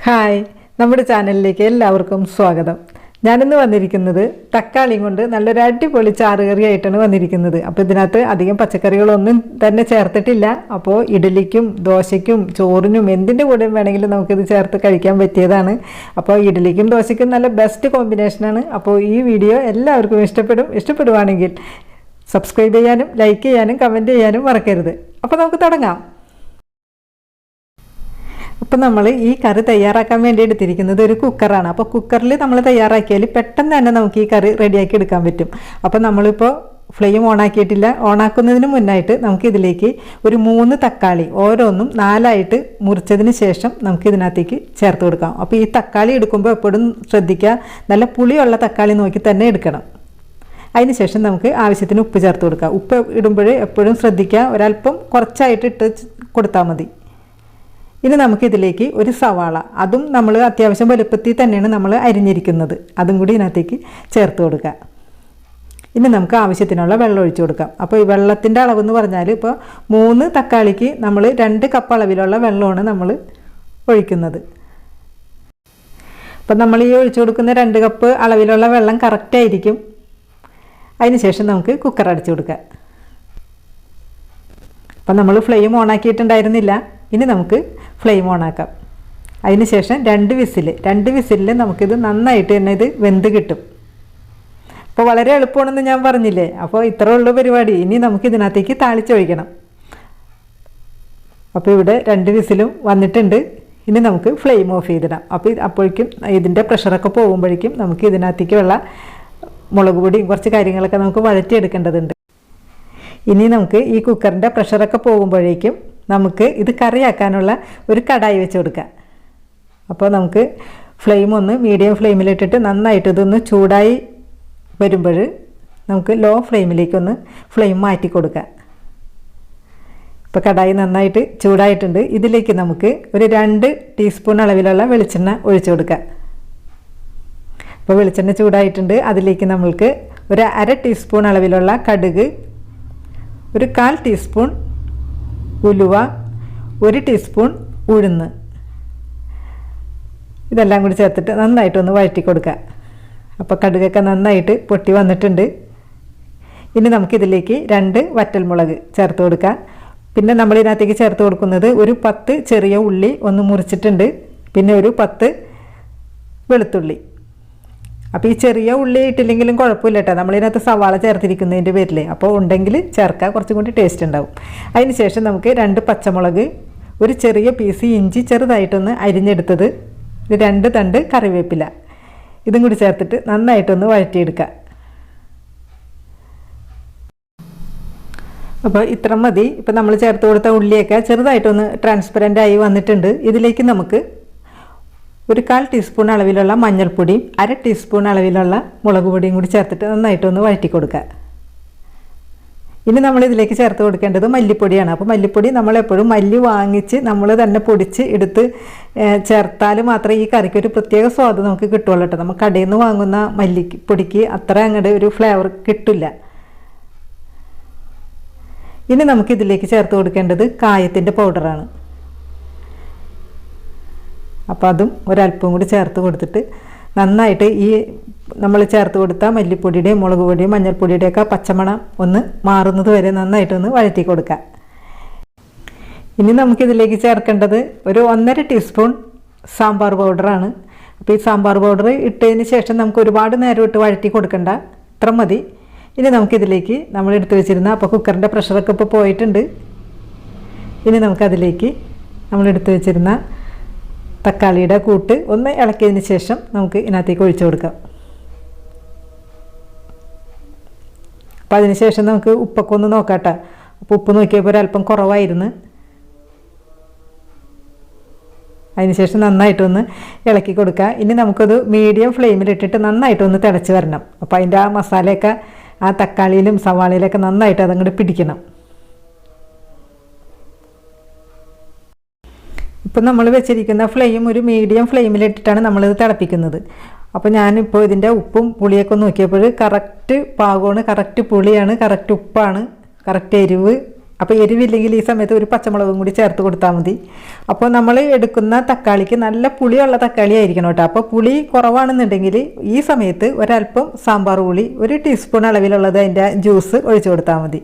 Hi, നമ്മുടെ ചാനലിലേക്ക് എല്ലാവർക്കും സ്വാഗതം. ഞാനിന്ന് വന്നിരിക്കുന്നത് തക്കാളിയും കൊണ്ട് നല്ലൊരു അടിപൊളി ചാറുകറിയായിട്ടാണ് വന്നിരിക്കുന്നത്. അപ്പോൾ ഇതിനകത്ത് അധികം പച്ചക്കറികളൊന്നും തന്നെ ചേർത്തിട്ടില്ല. അപ്പോൾ ഇഡ്ഡലിക്കും ദോശയ്ക്കും ചോറിനും എന്തിൻ്റെ കൂടെയും വേണമെങ്കിലും നമുക്കിത് ചേർത്ത് കഴിക്കാൻ പറ്റിയതാണ്. അപ്പോൾ ഇഡ്ഡലിക്കും ദോശയ്ക്കും നല്ല ബെസ്റ്റ് കോമ്പിനേഷനാണ്. അപ്പോൾ ഈ വീഡിയോ എല്ലാവർക്കും ഇഷ്ടപ്പെടുവാണെങ്കിൽ സബ്സ്ക്രൈബ് ചെയ്യാനും ലൈക്ക് ചെയ്യാനും കമൻറ്റ് ചെയ്യാനും മറക്കരുത്. അപ്പോൾ നമുക്ക് തുടങ്ങാം. അപ്പോൾ നമ്മൾ ഈ കറി തയ്യാറാക്കാൻ വേണ്ടി എടുത്തിരിക്കുന്നത് ഒരു കുക്കറാണ്. അപ്പോൾ കുക്കറിൽ നമ്മൾ തയ്യാറാക്കിയാൽ പെട്ടെന്ന് തന്നെ നമുക്ക് ഈ കറി റെഡിയാക്കി എടുക്കാൻ പറ്റും. അപ്പോൾ നമ്മളിപ്പോൾ ഫ്ലെയിം ഓണാക്കിയിട്ടില്ല. ഓണാക്കുന്നതിന് മുന്നായിട്ട് നമുക്കിതിലേക്ക് ഒരു 3 തക്കാളി ഓരോന്നും 4ആയിട്ട് മുറിച്ചതിന് ശേഷം നമുക്ക് ഇതിനകത്തേക്ക് ചേർത്ത് കൊടുക്കാം. അപ്പോൾ ഈ തക്കാളി എടുക്കുമ്പോൾ എപ്പോഴും ശ്രദ്ധിക്കുക, നല്ല പുളിയുള്ള തക്കാളി നോക്കി തന്നെ എടുക്കണം. അതിന് ശേഷം നമുക്ക് ആവശ്യത്തിന് ഉപ്പ് ചേർത്ത് കൊടുക്കുക. ഉപ്പ് ഇടുമ്പോൾ എപ്പോഴും ശ്രദ്ധിക്കുക, ഒരല്പം കുറച്ചായിട്ട് ഇട്ട് കൊടുത്താൽ മതി. ഇനി നമുക്കിതിലേക്ക് ഒരു സവാള, അതും നമ്മൾ അത്യാവശ്യം വലുപ്പത്തിൽ തന്നെയാണ് നമ്മൾ അരിഞ്ഞിരിക്കുന്നത്, അതും കൂടി ഇതിനകത്തേക്ക് ചേർത്ത് കൊടുക്കുക. ഇനി നമുക്ക് ആവശ്യത്തിനുള്ള വെള്ളം ഒഴിച്ചു കൊടുക്കാം. അപ്പോൾ ഈ വെള്ളത്തിൻ്റെ അളവെന്ന് പറഞ്ഞാൽ ഇപ്പോൾ 3 തക്കാളിക്ക് നമ്മൾ 2 കപ്പ് അളവിലുള്ള വെള്ളമാണ് നമ്മൾ ഒഴിക്കുന്നത്. അപ്പം നമ്മൾ ഈ ഒഴിച്ചു കൊടുക്കുന്ന 2 കപ്പ് അളവിലുള്ള വെള്ളം കറക്റ്റായിരിക്കും. അതിന് ശേഷം നമുക്ക് കുക്കർ അടച്ചു കൊടുക്കാം. അപ്പം നമ്മൾ ഫ്ലെയിം ഓണാക്കിയിട്ടുണ്ടായിരുന്നില്ല. ഇനി നമുക്ക് ഫ്ലെയിം ഓണാക്കാം. അതിന് ശേഷം 2 വിസിലിൽ നമുക്കിത് നന്നായിട്ട് തന്നെ ഇത് വെന്ത് കിട്ടും. അപ്പോൾ വളരെ എളുപ്പമാണെന്ന് ഞാൻ പറഞ്ഞില്ലേ. അപ്പോൾ ഇത്ര ഉള്ള പരിപാടി. ഇനി നമുക്കിതിനകത്തേക്ക് താളിച്ചൊഴിക്കണം. അപ്പോൾ ഇവിടെ 2 വിസിലും വന്നിട്ടുണ്ട്. ഇനി നമുക്ക് ഫ്ലെയിം ഓഫ് ചെയ്തിടാം. അപ്പോൾ അപ്പോഴേക്കും ഇതിൻ്റെ പ്രഷറൊക്കെ പോകുമ്പോഴേക്കും നമുക്ക് ഇതിനകത്തേക്കുള്ള മുളക് പൊടിയും കുറച്ച് കാര്യങ്ങളൊക്കെ നമുക്ക് വഴറ്റിയെടുക്കേണ്ടതുണ്ട്. ഇനി നമുക്ക് ഈ കുക്കറിൻ്റെ പ്രഷറൊക്കെ പോകുമ്പോഴേക്കും നമുക്ക് ഇത് കറിയാക്കാനുള്ള ഒരു കടായി വെച്ച് കൊടുക്കാം. അപ്പോൾ നമുക്ക് ഫ്ലെയിം ഒന്ന് മീഡിയം ഫ്ലെയിമിലിട്ടിട്ട് നന്നായിട്ട് ഇതൊന്ന് ചൂടായി വരുമ്പോൾ നമുക്ക് ലോ ഫ്ലെയിമിലേക്കൊന്ന് ഫ്ലെയിം മാറ്റി കൊടുക്കാം. ഇപ്പോൾ കടായി നന്നായിട്ട് ചൂടായിട്ടുണ്ട്. ഇതിലേക്ക് നമുക്ക് ഒരു 2 ടീസ്പൂൺ അളവിലുള്ള വെളിച്ചെണ്ണ ഒഴിച്ചു കൊടുക്കാം. അപ്പോൾ വെളിച്ചെണ്ണ ചൂടായിട്ടുണ്ട്. അതിലേക്ക് നമ്മൾക്ക് ഒരു 1/2 ടീസ്പൂൺ അളവിലുള്ള കടുക്, ഒരു 1/4 ടീസ്പൂൺ ഉലുവ, 1 ടീസ്പൂൺ ഉഴുന്ന്, ഇതെല്ലാം കൂടി ചേർത്തിട്ട് നന്നായിട്ടൊന്ന് വഴറ്റി കൊടുക്കുക. അപ്പോൾ കടുകൊക്കെ നന്നായിട്ട് പൊട്ടി വന്നിട്ടുണ്ട്. ഇനി നമുക്കിതിലേക്ക് 2 വറ്റൽമുളക് ചേർത്ത് കൊടുക്കുക. പിന്നെ നമ്മളിതിനകത്തേക്ക് ചേർത്ത് കൊടുക്കുന്നത് ഒരു 10 ചെറിയ ഉള്ളി ഒന്ന് മുറിച്ചിട്ടുണ്ട്. പിന്നെ ഒരു 10 വെളുത്തുള്ളി. അപ്പോൾ ഈ ചെറിയ ഉള്ളി ഇട്ടില്ലെങ്കിലും കുഴപ്പമില്ല കേട്ടോ, നമ്മളിതിനകത്ത് സവാള ചേർത്തിരിക്കുന്നതിൻ്റെ പേരിൽ. അപ്പോൾ ഉണ്ടെങ്കിൽ ചേർക്കുക, കുറച്ചും കൂടി ടേസ്റ്റ് ഉണ്ടാവും. അതിന് ശേഷം നമുക്ക് 2 പച്ചമുളക്, ഒരു ചെറിയ പീസ് ഇഞ്ചി ചെറുതായിട്ടൊന്ന് അരിഞ്ഞെടുത്തത്, 2 തണ്ട് കറിവേപ്പില, ഇതും കൂടി ചേർത്തിട്ട് നന്നായിട്ടൊന്ന് വഴറ്റിയെടുക്കുക. അപ്പോൾ ഇത്ര മതി. ഇപ്പോൾ നമ്മൾ ചേർത്ത് കൊടുത്ത ഉള്ളിയൊക്കെ ചെറുതായിട്ടൊന്ന് ട്രാൻസ്പെറൻ്റ് ആയി വന്നിട്ടുണ്ട്. ഇതിലേക്ക് നമുക്ക് ഒരു 1/4 ടീസ്പൂൺ അളവിലുള്ള മഞ്ഞൾപ്പൊടിയും 1/2 ടീസ്പൂൺ അളവിലുള്ള മുളക് പൊടിയും കൂടി ചേർത്തിട്ട് നന്നായിട്ടൊന്ന് വഴറ്റി കൊടുക്കുക. ഇനി നമ്മളിതിലേക്ക് ചേർത്ത് കൊടുക്കേണ്ടത് മല്ലിപ്പൊടിയാണ്. അപ്പോൾ മല്ലിപ്പൊടി നമ്മളെപ്പോഴും മല്ലി വാങ്ങിച്ച് നമ്മൾ തന്നെ പൊടിച്ച് എടുത്ത് ചേർത്താൽ മാത്രമേ ഈ കറിക്ക് ഒരു പ്രത്യേക സ്വാദ് നമുക്ക് കിട്ടുള്ളൂ കേട്ടോ. നമുക്ക് കടയിൽ നിന്ന് വാങ്ങുന്ന മല്ലിപ്പൊടിക്ക് അത്ര അങ്ങോട്ട് ഒരു ഫ്ലേവർ കിട്ടില്ല. ഇനി നമുക്കിതിലേക്ക് ചേർത്ത് കൊടുക്കേണ്ടത് കായത്തിൻ്റെ പൗഡറാണ്. അപ്പോൾ അതും ഒരല്പം കൂടി ചേർത്ത് കൊടുത്തിട്ട് നന്നായിട്ട് ഈ നമ്മൾ ചേർത്ത് കൊടുത്ത മല്ലിപ്പൊടിയുടെയും മുളക് പൊടിയും മഞ്ഞൾപ്പൊടിയുടെയൊക്കെ പച്ചമണം ഒന്ന് മാറുന്നത് വരെ നന്നായിട്ടൊന്ന് വഴറ്റി കൊടുക്കുക. ഇനി നമുക്കിതിലേക്ക് ചേർക്കേണ്ടത് ഒരു 1.5 ടീസ്പൂൺ സാമ്പാർ പൗഡറാണ്. അപ്പോൾ ഈ സാമ്പാർ പൗഡർ ഇട്ടതിന് ശേഷം നമുക്ക് ഒരുപാട് നേരം ഇട്ട് വഴറ്റി കൊടുക്കണ്ട, ഇത്ര മതി. ഇനി നമുക്കിതിലേക്ക് നമ്മൾ എടുത്തു വെച്ചിരുന്ന, അപ്പോൾ കുക്കറിൻ്റെ പ്രഷറൊക്കെ ഇപ്പോൾ പോയിട്ടുണ്ട്. ഇനി നമുക്കതിലേക്ക് നമ്മൾ എടുത്തു വെച്ചിരുന്ന തക്കാളിയുടെ കൂട്ട് ഒന്ന് ഇളക്കിയതിന് ശേഷം നമുക്ക് ഇതിനകത്തേക്ക് ഒഴിച്ചു കൊടുക്കാം. അപ്പോൾ അതിന് ശേഷം നമുക്ക് ഉപ്പൊക്കെ ഒന്ന് നോക്കാട്ടെ. അപ്പോൾ ഉപ്പ് നോക്കിയപ്പോൾ ഒരല്പം കുറവായിരുന്നു. അതിന് ശേഷം നന്നായിട്ടൊന്ന് ഇളക്കി കൊടുക്കുക. ഇനി നമുക്കത് മീഡിയം ഫ്ലെയിമിലിട്ടിട്ട് നന്നായിട്ടൊന്ന് തിളച്ച് വരണം. അപ്പോൾ അതിൻ്റെ ആ മസാലയൊക്കെ ആ തക്കാളിയിലും സവാളയിലൊക്കെ നന്നായിട്ട് അതങ്ങോട്ട് പിടിക്കണം. ഇപ്പം നമ്മൾ വെച്ചിരിക്കുന്ന ഫ്ലെയിം ഒരു മീഡിയം ഫ്ലെയിമിലിട്ടിട്ടാണ് നമ്മളിത് തിളപ്പിക്കുന്നത്. അപ്പോൾ ഞാനിപ്പോൾ ഇതിൻ്റെ ഉപ്പും പുളിയൊക്കെ നോക്കിയപ്പോൾ കറക്റ്റ് പാകമാണ്, കറക്റ്റ് പുളിയാണ്, കറക്റ്റ് ഉപ്പാണ്, കറക്റ്റ് എരിവ് അപ്പോൾ എരിവില്ലെങ്കിൽ ഈ സമയത്ത് ഒരു പച്ചമുളകും കൂടി ചേർത്ത് കൊടുത്താൽ മതി. അപ്പോൾ നമ്മൾ എടുക്കുന്ന തക്കാളിക്ക് നല്ല പുളിയുള്ള തക്കാളി ആയിരിക്കണം കേട്ടോ. അപ്പോൾ പുളി കുറവാണെന്നുണ്ടെങ്കിൽ ഈ സമയത്ത് ഒരല്പം സാമ്പാർ പുളി 1 ടീസ്പൂൺ അളവിലുള്ളത് അതിൻ്റെ ജ്യൂസ് ഒഴിച്ചു കൊടുത്താൽ മതി.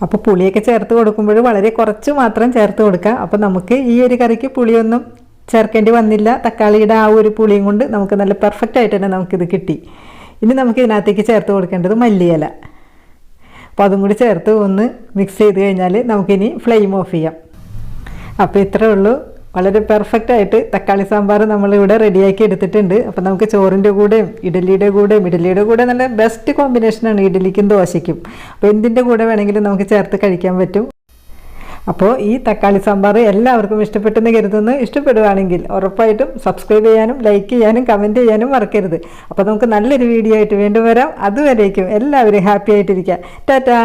അപ്പോൾ പുളിയൊക്കെ ചേർത്ത് കൊടുക്കുമ്പോൾ വളരെ കുറച്ച് മാത്രം ചേർത്ത് കൊടുക്കുക. അപ്പോൾ നമുക്ക് ഈ ഒരു കറിക്ക് പുളിയൊന്നും ചേർക്കേണ്ടി വന്നില്ല. തക്കാളിയുടെ ആ ഒരു പുളിയും കൊണ്ട് നമുക്ക് നല്ല പെർഫെക്റ്റ് ആയിട്ട് തന്നെ നമുക്കിത് കിട്ടി. ഇനി നമുക്ക് ഇതിനകത്തേക്ക് ചേർത്ത് കൊടുക്കേണ്ടത് മല്ലിയില. അപ്പോൾ അതും കൂടി ചേർത്ത് ഒന്ന് മിക്സ് ചെയ്ത് കഴിഞ്ഞാൽ നമുക്കിനി ഫ്ലെയിം ഓഫ് ചെയ്യാം. അപ്പോൾ ഇത്രയേ ഉള്ളൂ. വളരെ പെർഫെക്റ്റ് ആയിട്ട് തക്കാളി സാമ്പാർ നമ്മളിവിടെ റെഡിയാക്കി എടുത്തിട്ടുണ്ട്. അപ്പോൾ നമുക്ക് ചോറിൻ്റെ കൂടെയും ഇഡലിയുടെ കൂടെ നല്ല ബെസ്റ്റ് കോമ്പിനേഷനാണ് ഇഡലിക്കും ദോശയ്ക്കും. അപ്പോൾ എന്തിൻ്റെ കൂടെ വേണമെങ്കിലും നമുക്ക് ചേർത്ത് കഴിക്കാൻ പറ്റും. അപ്പോൾ ഈ തക്കാളി സാമ്പാർ എല്ലാവർക്കും ഇഷ്ടപ്പെട്ടെന്ന് കരുതുന്നു. ഇഷ്ടപ്പെടുകയാണെങ്കിൽ ഉറപ്പായിട്ടും സബ്സ്ക്രൈബ് ചെയ്യാനും ലൈക്ക് ചെയ്യാനും കമൻറ്റ് ചെയ്യാനും മറക്കരുത്. അപ്പോൾ നമുക്ക് നല്ലൊരു വീഡിയോ ആയിട്ട് വീണ്ടും വരാം. അതുവരേക്കും എല്ലാവരും ഹാപ്പി ആയിട്ടിരിക്കുക. ടാറ്റാ.